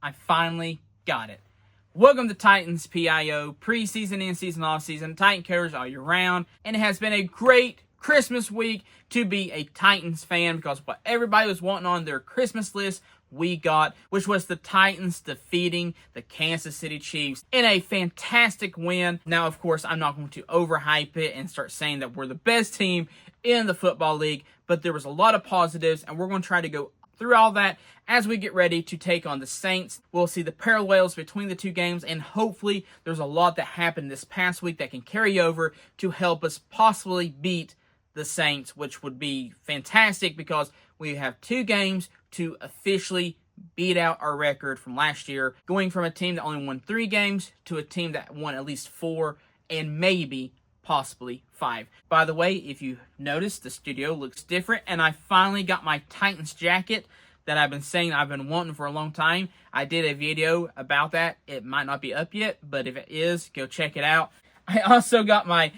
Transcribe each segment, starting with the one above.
I finally got it. Welcome to Titans PIO, preseason, in-season, off-season, Titan covers all year round, and it has been a great Christmas week to be a Titans fan because what everybody was wanting on their Christmas list, we got, which was the Titans defeating the Kansas City Chiefs in a fantastic win. Now, of course, I'm not going to overhype it and start saying that we're the best team in the football league, but there was a lot of positives, and we're going to try to go through all that as we get ready to take on the Saints. We'll see the parallels between the two games, and hopefully there's a lot that happened this past week that can carry over to help us possibly beat the Saints, which would be fantastic because we have two games to officially beat out our record from last year, going from a team that only won 3 games to a team that won at least 4 and maybe possibly 5. By the way, if you noticed, the studio looks different, and I finally got my Titans jacket that I've been saying I've been wanting for a long time. I did a video about that. It might not be up yet, but if it is, go check it out. I also got my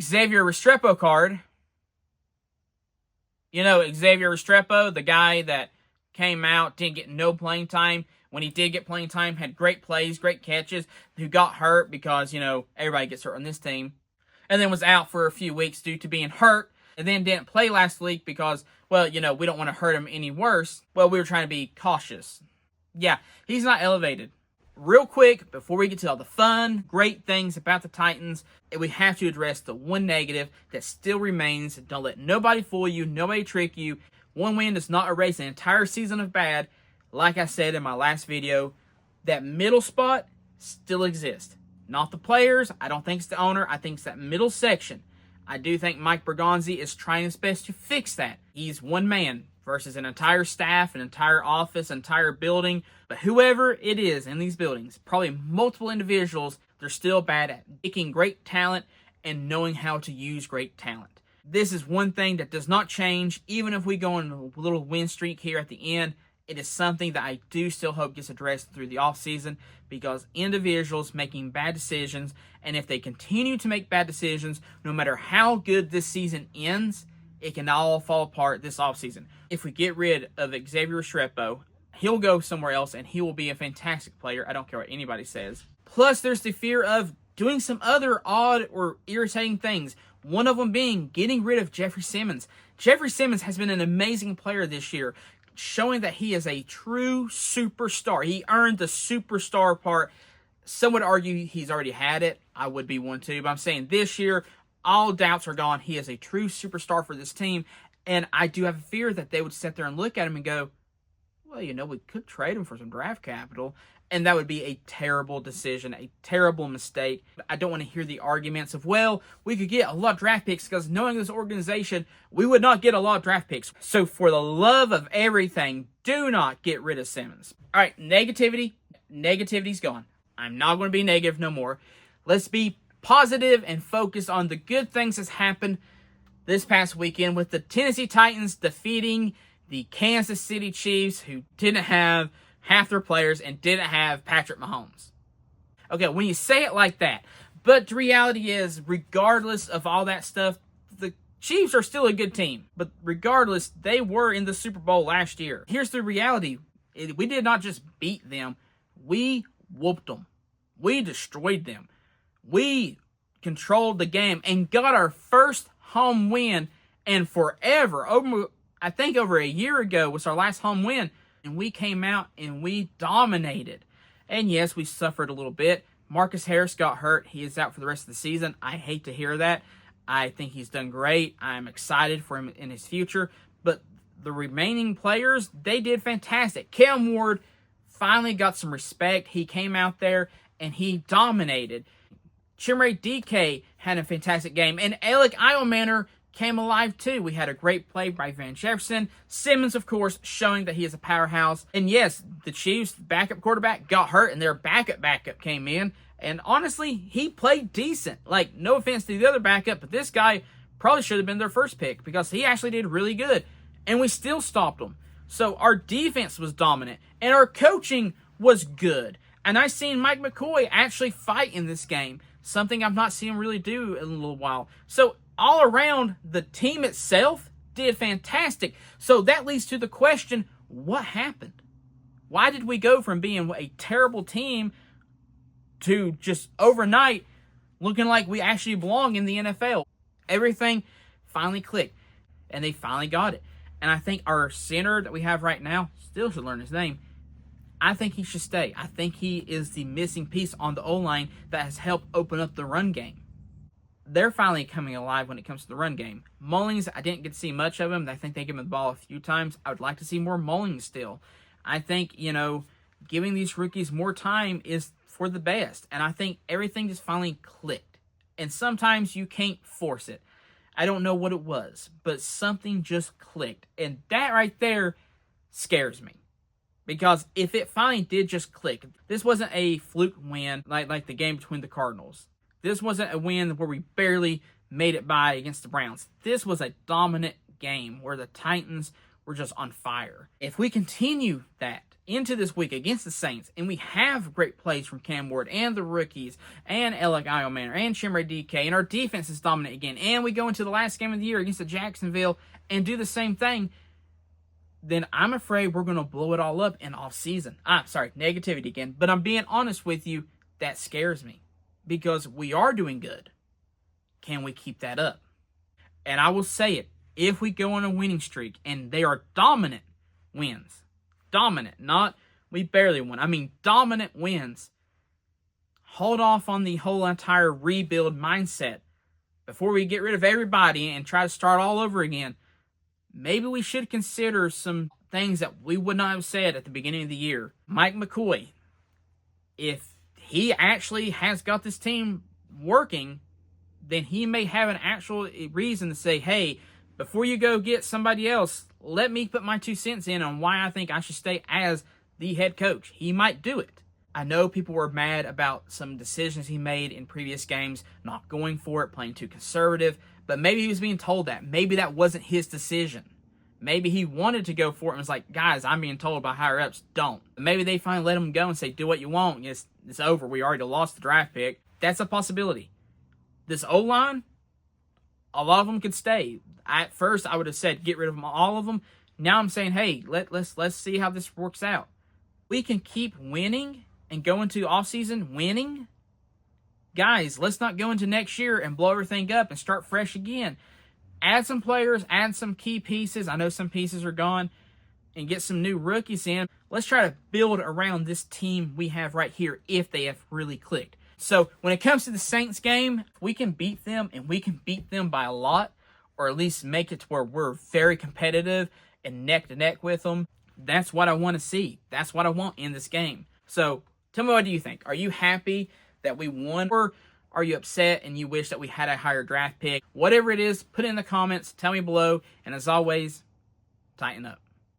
Xavier Restrepo card. You know, Xavier Restrepo, the guy that came out, didn't get no playing time. When he did get playing time, had great plays, great catches, who got hurt because, you know, everybody gets hurt on this team. And then was out for a few weeks due to being hurt. And then didn't play last week because, well, you know, we don't want to hurt him any worse. Well, we were trying to be cautious. Yeah, he's not elevated. Real quick, before we get to all the fun, great things about the Titans, we have to address the one negative that still remains. Don't let nobody fool you, nobody trick you. One win does not erase an entire season of bad. Like I said in my last video, that middle spot still exists. Not the players. I don't think it's the owner. I think it's that middle section. I do think Mike Bergonzi is trying his best to fix that. He's one man versus an entire staff, an entire office, entire building. But whoever it is in these buildings, probably multiple individuals, they're still bad at picking great talent and knowing how to use great talent. This is one thing that does not change, even if we go on a little win streak here at the end. It is something that I do still hope gets addressed through the offseason because individuals making bad decisions, and if they continue to make bad decisions, no matter how good this season ends, it can all fall apart this offseason. If we get rid of Xavier Restrepo, he'll go somewhere else and he will be a fantastic player. I don't care what anybody says. Plus, there's the fear of doing some other odd or irritating things. One of them being getting rid of Jeffrey Simmons. Jeffrey Simmons has been an amazing player this year, showing that he is a true superstar. He earned the superstar part. Some would argue he's already had it. I would be one too. But I'm saying this year, all doubts are gone. He is a true superstar for this team. And I do have a fear that they would sit there and look at him and go, well, you know, we could trade him for some draft capital. And that would be a terrible decision, a terrible mistake. I don't want to hear the arguments of, well, we could get a lot of draft picks because knowing this organization, we would not get a lot of draft picks. So for the love of everything, do not get rid of Simmons. All right, negativity. Negativity's gone. I'm not going to be negative no more. Let's be positive and focus on the good things that's happened this past weekend with the Tennessee Titans defeating the Kansas City Chiefs, who didn't have half their players and didn't have Patrick Mahomes. Okay, when you say it like that, but the reality is, regardless of all that stuff, the Chiefs are still a good team. But regardless, they were in the Super Bowl last year. Here's the reality. We did not just beat them. We whooped them. We destroyed them. We controlled the game and got our first home win in forever. I think over a year ago was our last home win. And we came out and we dominated. And yes, we suffered a little bit. Marcus Harris got hurt. He is out for the rest of the season. I hate to hear that. I think he's done great. I'm excited for him in his future. But the remaining players, they did fantastic. Cam Ward finally got some respect. He came out there and he dominated. Chimere DK had a fantastic game. And Alec Eilmanor came alive too. We had a great play by Van Jefferson. Simmons, of course, showing that he is a powerhouse. And yes, the Chiefs' backup quarterback got hurt and their backup came in. And honestly, he played decent. Like, no offense to the other backup, but this guy probably should have been their first pick because he actually did really good. And we still stopped him. So our defense was dominant and our coaching was good. And I seen Mike McCoy actually fight in this game, something I've not seen him really do in a little while. So all around, the team itself did fantastic. So that leads to the question, what happened? Why did we go from being a terrible team to just overnight looking like we actually belong in the NFL? Everything finally clicked, and they finally got it. And I think our center that we have right now, still should learn his name, I think he should stay. I think he is the missing piece on the O-line that has helped open up the run game. They're finally coming alive when it comes to the run game. Mullings, I didn't get to see much of him. I think they gave him the ball a few times. I would like to see more Mullings still. I think, giving these rookies more time is for the best. And I think everything just finally clicked. And sometimes you can't force it. I don't know what it was, but something just clicked. And that right there scares me. Because if it finally did just click, this wasn't a fluke win like the game between the Cardinals. This wasn't a win where we barely made it by against the Browns. This was a dominant game where the Titans were just on fire. If we continue that into this week against the Saints, and we have great plays from Cam Ward and the rookies, and Alec Eilmanor, and Chimere DK, and our defense is dominant again, and we go into the last game of the year against the Jacksonville and do the same thing, then I'm afraid we're going to blow it all up in off-season. Negativity again. But I'm being honest with you, that scares me. Because we are doing good. Can we keep that up? And I will say it, if we go on a winning streak, and they are dominant wins, dominant, not we barely won, I mean dominant wins, hold off on the whole entire rebuild mindset before we get rid of everybody and try to start all over again. Maybe we should consider some things that we would not have said at the beginning of the year. Mike McCoy, if he actually has got this team working, then he may have an actual reason to say, hey, before you go get somebody else, let me put my 2 cents in on why I think I should stay as the head coach. He might do it. I know people were mad about some decisions he made in previous games, not going for it, playing too conservative, but maybe he was being told that. Maybe that wasn't his decision. Maybe he wanted to go for it and was like, guys, I'm being told by higher-ups, don't. Maybe they finally let him go and say, do what you want. It's over. We already lost the draft pick. That's a possibility. This O-line, a lot of them could stay. At first, I would have said, get rid of them, all of them. Now I'm saying, hey, let's see how this works out. We can keep winning and go into offseason winning. Guys, let's not go into next year and blow everything up and start fresh again. Add some players, add some key pieces. I know some pieces are gone. And get some new rookies in. Let's try to build around this team we have right here if they have really clicked. So when it comes to the Saints game, we can beat them, and we can beat them by a lot, or at least make it to where we're very competitive and neck to neck with them. That's what I want to see. That's what I want in this game. So tell me, what do you think? Are you happy that we won, or are you upset and you wish that we had a higher draft pick? Whatever it is, put it in the comments. Tell me below. And as always, tighten up.